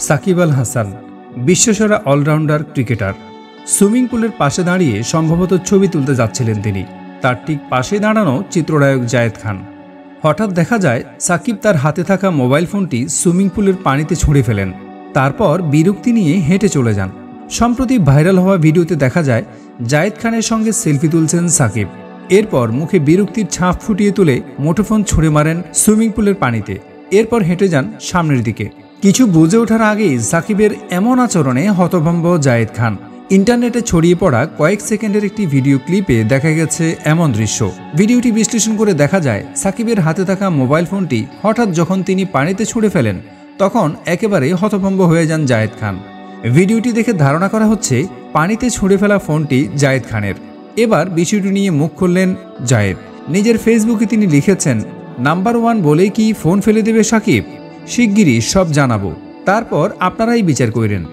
Shakib Al Hasan বিশ্বসেরা allrounder cricketer. Swimming পুলের পাশে দাঁড়িয়ে সম্ভবত ছবি তুলতে যাচ্ছিলেন তিনি। তার ঠিক পাশে দাঁড়ানো চিত্রনায়ক জায়েদ খান। হঠাৎ দেখা যায় সাকিব তার হাতে থাকা মোবাইল ফোনটি সুইমিং পুলের পানিতে ছুঁড়ে ফেলেন। তারপর বিরক্তি নিয়ে হেঁটে চলে যান। সম্প্রতি ভাইরাল হওয়া ভিডিওতে দেখা যায় জায়েদ খানের সঙ্গে সেলফি তুলছেন সাকিব। এরপর মুখে বিরক্তির ছাপ ফুটিয়ে তুলে মুঠোফোন ছুঁড়ে মারেন সুইমিং পুলের পানিতে। এরপর হেঁটে যান সামনের দিকে। কিছু বুঝে ওঠার আগেই সাকিবের এমন আচরণে হতভম্ব জায়েদ খান। ইন্টারনেটে ছড়িয়ে পড়া কয়েক সেকেন্ডের একটি ভিডিও ক্লিপে দেখা গেছে এমন দৃশ্য। ভিডিওটি বিশ্লেষণ করে দেখা যায় সাকিবের হাতে থাকা মোবাইল ফোনটি হঠাৎ যখন তিনি পানিতে ছুঁড়ে ফেলেন তখন একেবারে হতভম্ব হয়ে যান জায়েদ খান। ভিডিওটি দেখে ধারণা করা হচ্ছে পানিতে ছুঁড়ে ফেলা ফোনটি জায়েদ খানের। এবার বিষয়টি নিয়ে মুখ খুললেন জায়েদ। নিজের ফেসবুকে তিনি লিখেছেন, নাম্বার 1 বলেই কি ফোন ফেলে দেবে সাকিব? শিগগিরই সব জানাবো, তারপর আপনারাই বিচার করেন।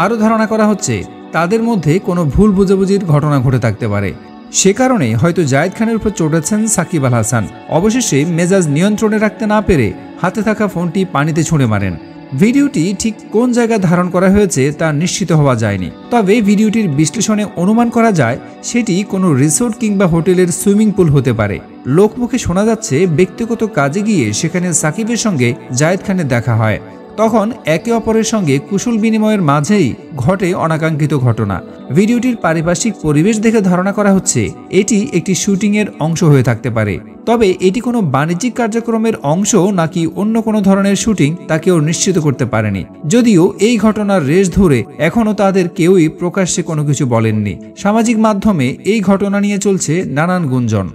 আরও ধারণা করা হচ্ছে তাদের মধ্যে কোনো ভুল বোঝাবুঝির ঘটনা ঘটে থাকতে পারে। সে কারণে হয়তো জায়েদ খানের উপর চটেছেন সাকিব আল হাসান। অবশেষে মেজাজ নিয়ন্ত্রণে রাখতে না পেরে হাতে থাকা ফোনটি পানিতে ছুঁড়ে মারেন। ভিডিওটি ঠিক কোন জায়গায় ধারণ করা হয়েছে তা নিশ্চিত হওয়া যায়নি। তবে ভিডিওটির বিশ্লেষণে অনুমান করা যায় সেটি কোনো রিসোর্ট কিংবা হোটেলের সুইমিং পুল হতে পারে। লোকমুখে শোনা যাচ্ছে ব্যক্তিগত কাজে গিয়ে সেখানে সাকিবের সঙ্গে জায়েদ খানের দেখা হয়। তখন একে অপরের সঙ্গে কুশল বিনিময়ের মাঝেই ঘটে অনাকাঙ্ক্ষিত ঘটনা। ভিডিওটির পারিপার্শ্বিক পরিবেশ দেখে ধারণা করা হচ্ছে এটি একটি শুটিংয়ের অংশ হয়ে থাকতে পারে। তবে এটি কোনো বাণিজ্যিক কার্যক্রমের অংশ নাকি অন্য কোনো ধরনের শুটিং তা কেউ নিশ্চিত করতে পারেনি। যদিও এই ঘটনার রেশ ধরে এখনও তাদের কেউই প্রকাশ্যে কোনো কিছু বলেননি। সামাজিক মাধ্যমে এই ঘটনা নিয়ে চলছে নানান গুঞ্জন।